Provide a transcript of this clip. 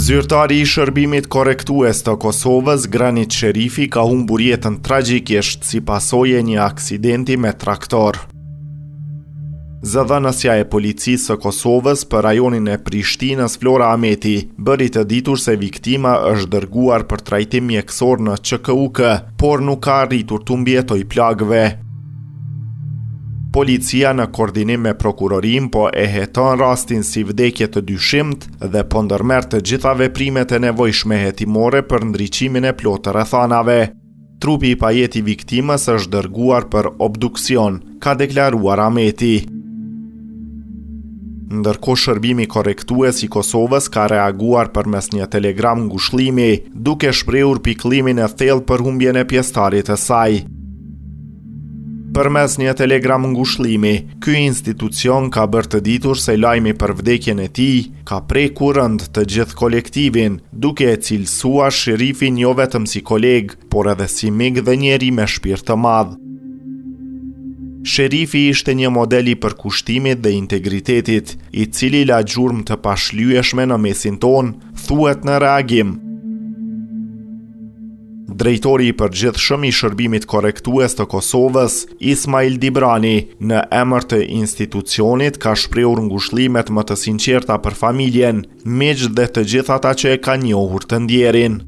Zyrtari i shërbimit korrektues të Kosovës, Granit Sherifi, ka humbur jetën tragjikisht si pasojë e një aksidenti me traktor. Zëdhënësja e policisë së Kosovës për rajonin e Prishtinës, Flora Ahmeti, bëri të ditur se viktima është dërguar për trajtim mjekësor në QKUK, por nuk ka arritur të mbjetoj plagëve. Policia në koordinim me prokurorin po e heton rastin si vdekje të dyshimt dhe po ndërmerr të gjitha veprimet e nevojshme hetimore për ndriqimin e plotë të rrethanave. Trupi i pajeti viktimës është dërguar për obduksion, ka deklaruar Ahmeti. Ndërkohë shërbimi korrektues i Kosovës ka reaguar përmes një telegram ngushëllimi, duke shprehur pikëllimin e thellë për humbjen e pjesëtarit të saj. Përmes një telegram ngushëllimi, ky institucion ka bërë të ditur se lajmi për vdekjen e tij ka prekur rënd të gjithë kolektivin, duke e cilësuar Sherifin jo vetëm si koleg, por edhe si mik dhe njeri me shpirt të madh. Sherifi ishte një model i përkushtimit dhe integritetit, i cili la gjurmë të pashlyeshme në mesin ton, thuhet në reagim. Drejtori i përgjithshëm i shërbimit korrektues të Kosovës, Ismail Dibrani, në emër të institucionit ka shprehur ngushëllimet më të sinqerta për familjen, miq dhe të gjithë ata që e kanë njohur të ndjerin.